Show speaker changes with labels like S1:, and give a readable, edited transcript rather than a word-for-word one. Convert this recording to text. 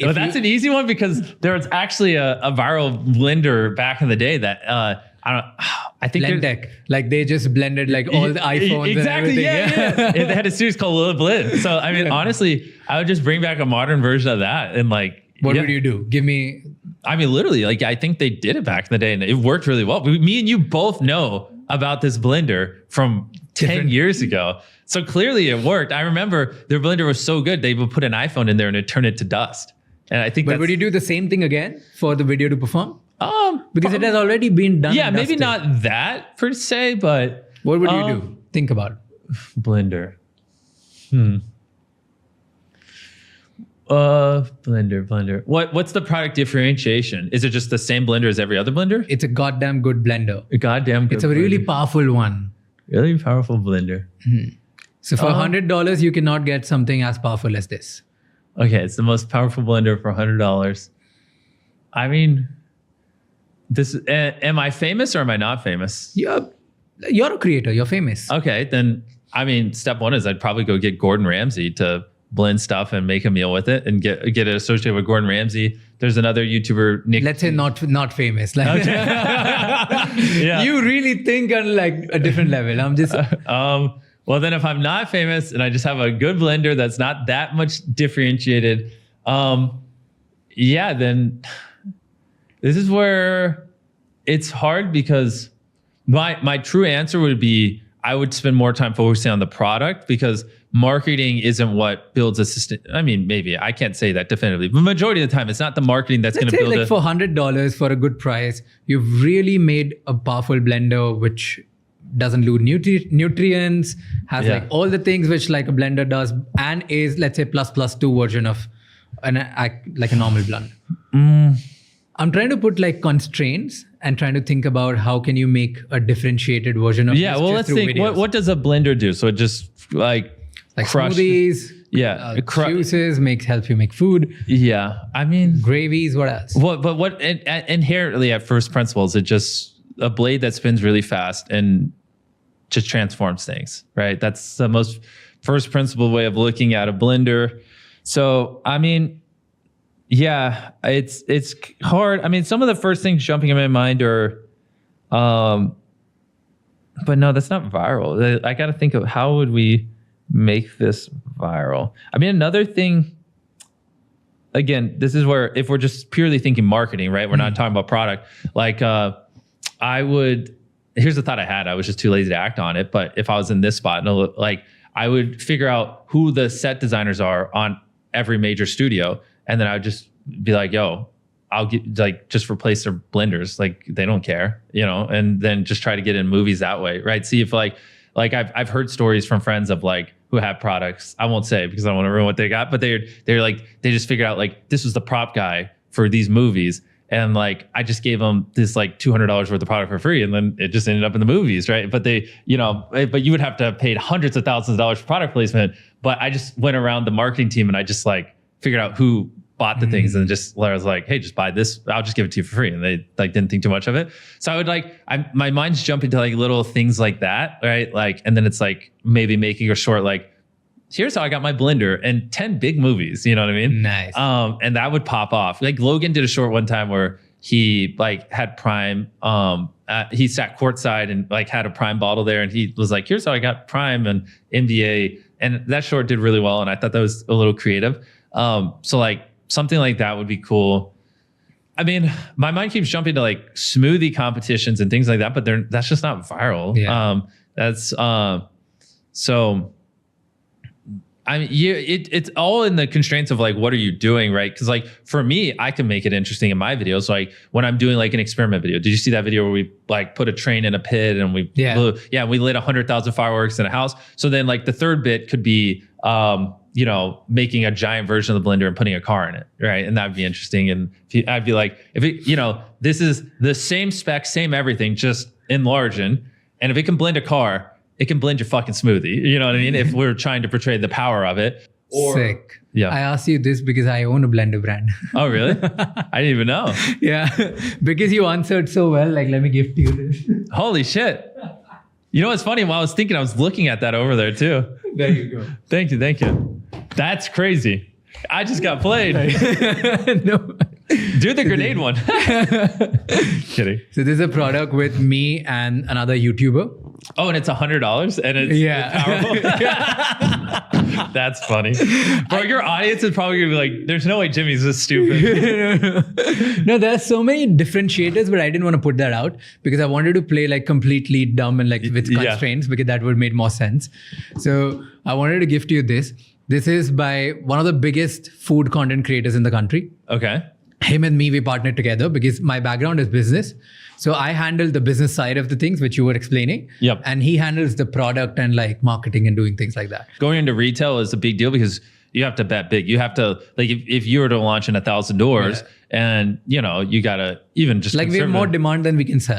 S1: Well, that's an easy one because there was actually a viral blender back in the day that I think
S2: Blendec, like they just blended like all the iPhones
S1: exactly,
S2: and everything.
S1: Yeah. They had a series called Lil Blend. So I mean, honestly, I would just bring back a modern version of that and like.
S2: What would you do? Give me.
S1: I mean, literally, like I think they did it back in the day, and it worked really well. Me and you both know about this blender from 10 years ago. So clearly it worked. I remember their blender was so good, they would put an iPhone in there and it'd turn it to dust. And I think
S2: But would you do the same thing again for the video to perform? Because it has already been done.
S1: Yeah, maybe not that per se, but
S2: what would you do? Think about it.
S1: Blender. Blender. What's the product differentiation? Is it just the same blender as every other blender?
S2: It's a goddamn good blender.
S1: A goddamn good
S2: It's a really powerful one.
S1: Really powerful blender.
S2: So for $100, you cannot get something as powerful as this.
S1: Okay, it's the most powerful blender for $100. I mean, am I famous or am I not famous?
S2: You're a creator. You're famous.
S1: Okay, then I mean, step one is I'd probably go get Gordon Ramsay to blend stuff and make a meal with it and get it associated with Gordon Ramsay. There's another YouTuber, Nick.
S2: Let's say not famous. Like,
S1: Okay. Yeah.
S2: You really think on like a different level. I'm just.
S1: Well, then if I'm not famous and I just have a good blender that's not that much differentiated, then this is where it's hard because my true answer would be I would spend more time focusing on the product because marketing isn't what builds a system. I mean, maybe I can't say that definitively, but majority of the time, it's not the marketing that's going to build
S2: like for $100 for a good price, you've really made a powerful blender which doesn't lose nutrients, has like all the things which like a blender does, and is let's say ++2 version of like a normal blender. I'm trying to put like constraints and trying to think about how can you make a differentiated version of this.
S1: Well, let's think. What does a blender do? So it just like crush
S2: smoothies, juices, help you make food.
S1: Yeah, I mean
S2: gravies. What else?
S1: What inherently at first principles, it just a blade that spins really fast and just transforms things, right? That's the most first principle way of looking at a blender. So I mean, yeah, it's hard. I mean, some of the first things jumping in my mind are, but no, that's not viral. I got to think of how would we make this viral. I mean, another thing, again, this is where if we're just purely thinking marketing, right? We're not talking about product. Like here's the thought I had. I was just too lazy to act on it. But if I was in this spot, like I would figure out who the set designers are on every major studio. And then I would just be like, yo, I'll get like just replace their blenders. Like they don't care, and then just try to get in movies that way. Right. See if like I've heard stories from friends of like who have products. I won't say because I don't want to ruin what they got, but they're like, they just figured out like this was the prop guy for these movies. And like, I just gave them this like $200 worth of product for free. And then it just ended up in the movies. Right. But but you would have to have paid hundreds of thousands of dollars for product placement. But I just went around the marketing team and I just like figured out who bought the things and just I was like, hey, just buy this. I'll just give it to you for free. And they like didn't think too much of it. So I would my mind's jumping to like little things like that. Right. Like, and then it's like maybe making a short, like, here's how I got my blender and 10 big movies. You know what I mean?
S2: Nice.
S1: And that would pop off. Like Logan did a short one time where he like had Prime. He sat courtside and like had a Prime bottle there. And he was like, here's how I got Prime and NBA. And that short did really well. And I thought that was a little creative. So like something like that would be cool. I mean, my mind keeps jumping to like smoothie competitions and things like that, but that's just not viral.
S2: Yeah.
S1: So I mean, it's all in the constraints of like, what are you doing, right? Because like for me, I can make it interesting in my videos. Like when I'm doing like an experiment video, did you see that video where we like put a train in a pit and we we lit 100,000 fireworks in a house? So then like the third bit could be making a giant version of the blender and putting a car in it, right? And that'd be interesting. And I'd be like, if it, this is the same spec, same everything, just enlarging. And if it can blend a car, it can blend your fucking smoothie. You know what I mean? If we're trying to portray the power of it.
S2: Sick.
S1: Yeah.
S2: I asked you this because I own a blender brand.
S1: Oh, really? I didn't even know.
S2: Yeah. Because you answered so well. Like, let me gift you this.
S1: Holy shit. You know what's funny? While I was thinking, I was looking at that over there too.
S2: There you go.
S1: Thank you. That's crazy. I just got played.
S2: No.
S1: Do the grenade one. Kidding.
S2: So this is a product with me and another YouTuber.
S1: Oh, and it's $100 and it's powerful. That's funny. Bro, your audience is probably gonna be like, there's no way Jimmy's this stupid.
S2: No, there are so many differentiators, but I didn't want to put that out because I wanted to play like completely dumb and like with constraints because that would make more sense. So I wanted to gift you this. This is by one of the biggest food content creators in the country.
S1: Okay.
S2: Him and me, we partnered together because my background is business. So I handle the business side of the things, which you were explaining.
S1: Yep.
S2: And he handles the product and like marketing and doing things like that.
S1: Going into retail is a big deal because you have to bet big. You have to, like, if you were to launch in 1,000 doors and, you know, you got to even just
S2: like we have more demand than we can sell.